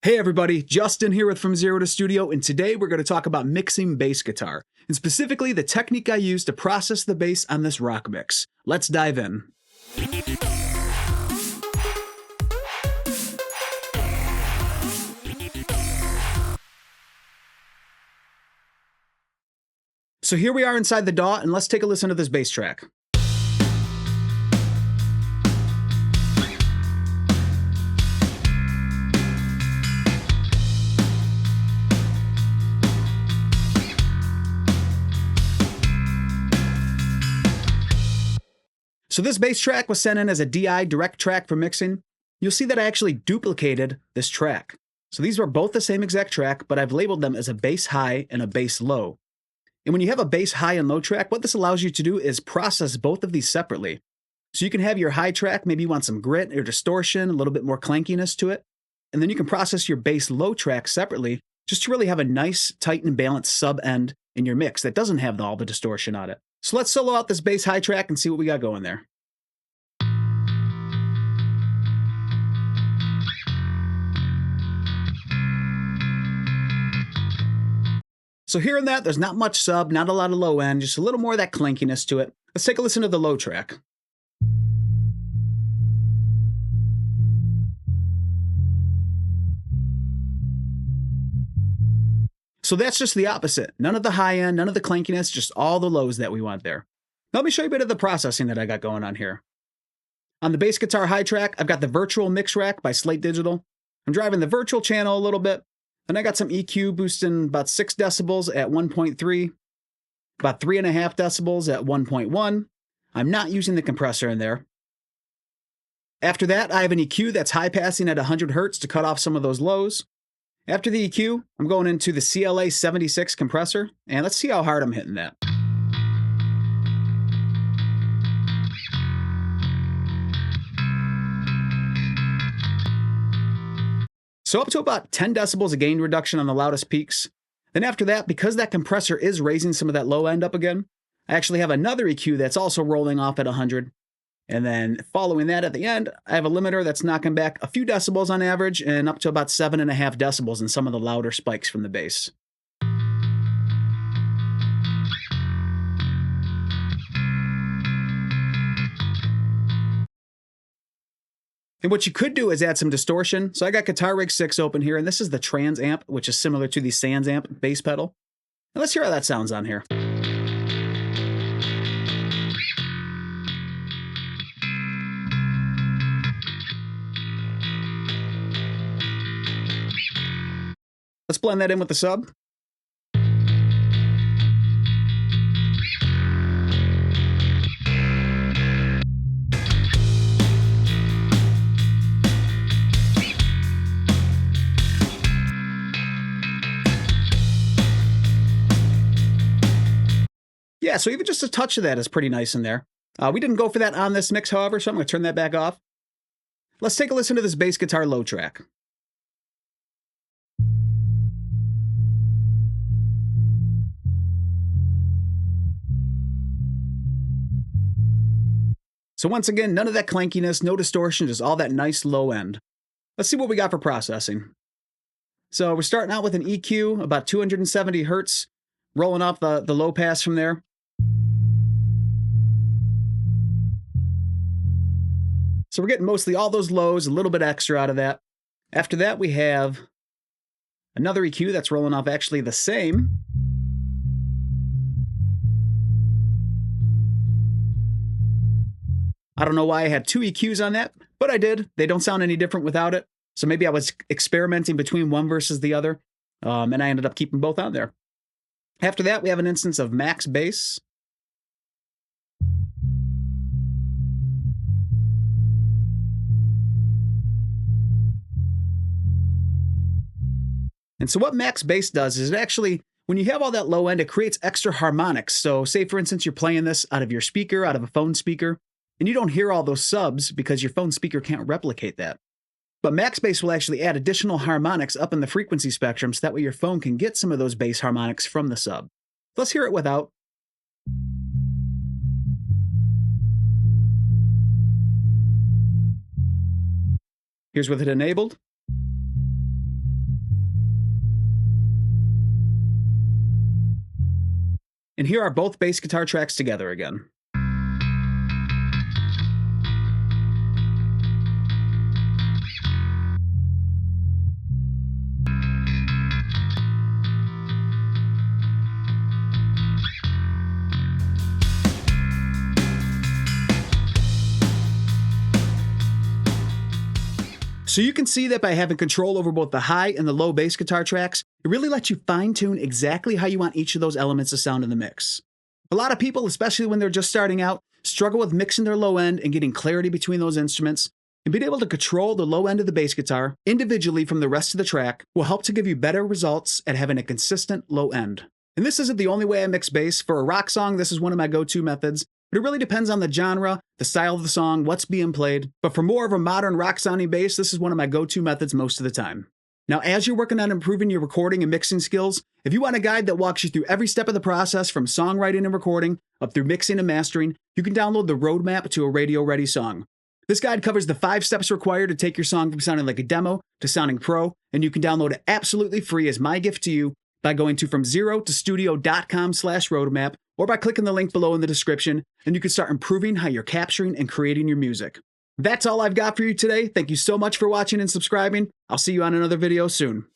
Hey everybody, Justin here with From Zero to Studio, and today we're going to talk about mixing bass guitar, and specifically the technique I use to process the bass on this rock mix. Let's dive in. So here we are inside the DAW, and let's take a listen to this bass track. So this bass track was sent in as a DI direct track for mixing. You'll see that I actually duplicated this track. So these were both the same exact track, but I've labeled them as a bass high and a bass low. And when you have a bass high and low track, what this allows you to do is process both of these separately. So you can have your high track, maybe you want some grit or distortion, a little bit more clankiness to it. And then you can process your bass low track separately, just to really have a nice, tight and balanced sub end in your mix that doesn't have all the distortion on it. So let's solo out this bass high track and see what we got going there. So hearing that, there's not much sub, not a lot of low end, just a little more of that clankiness to it. Let's take a listen to the low track. So that's just the opposite. None of the high end, none of the clankiness, just all the lows that we want there. Now let me show you a bit of the processing that I got going on here. On the bass guitar high track, I've got the virtual mix rack by Slate Digital. I'm driving the virtual channel a little bit. And I got some EQ boosting about 6 decibels at 1.3, about 3.5 decibels at 1.1. I'm not using the compressor in there. After that, I have an EQ that's high passing at 100 hertz to cut off some of those lows. After the EQ, I'm going into the CLA 76 compressor, and let's see how hard I'm hitting that. So up to about 10 decibels of gain reduction on the loudest peaks. Then after that, because that compressor is raising some of that low end up again, I actually have another EQ that's also rolling off at 100. And then following that at the end, I have a limiter that's knocking back a few decibels on average and up to about 7.5 decibels in some of the louder spikes from the bass. And what you could do is add some distortion. So I got Guitar Rig 6 open here, and this is the Trans amp, which is similar to the Sans amp bass pedal. Now let's hear how that sounds on here. Let's blend that in with the sub. Yeah, so even just a touch of that is pretty nice in there. We didn't go for that on this mix, however, so I'm going to turn that back off. Let's take a listen to this bass guitar low track. So once again, none of that clankiness, no distortion, just all that nice low end. Let's see what we got for processing. So we're starting out with an EQ, about 270 hertz, rolling off the low pass from there. So we're getting mostly all those lows, a little bit extra out of that. After that, we have another EQ that's rolling off actually the same. I don't know why I had 2 EQs on that, but I did. They don't sound any different without it. So maybe I was experimenting between one versus the other, and I ended up keeping both on there. After that, we have an instance of MaxxBass. And so what MaxxBass does is it actually, when you have all that low end, it creates extra harmonics. So say, for instance, you're playing this out of your speaker, out of a phone speaker, and you don't hear all those subs because your phone speaker can't replicate that. But MaxxBass will actually add additional harmonics up in the frequency spectrum so that way your phone can get some of those bass harmonics from the sub. Let's hear it without. Here's with it enabled. And here are both bass guitar tracks together again. So you can see that by having control over both the high and the low bass guitar tracks, it really lets you fine-tune exactly how you want each of those elements to sound in the mix. A lot of people, especially when they're just starting out, struggle with mixing their low end and getting clarity between those instruments, and being able to control the low end of the bass guitar individually from the rest of the track will help to give you better results at having a consistent low end. And this isn't the only way I mix bass. For a rock song, this is one of my go-to methods. But it really depends on the genre, the style of the song, what's being played. But for more of a modern rock sounding bass, this is one of my go-to methods most of the time. Now, as you're working on improving your recording and mixing skills, if you want a guide that walks you through every step of the process from songwriting and recording up through mixing and mastering, you can download the roadmap to a radio-ready song. This guide covers the 5 steps required to take your song from sounding like a demo to sounding pro, and you can download it absolutely free as my gift to you by going to FromZeroToStudio.com/roadmap, or by clicking the link below in the description, and you can start improving how you're capturing and creating your music. That's all I've got for you today. Thank you so much for watching and subscribing. I'll see you on another video soon.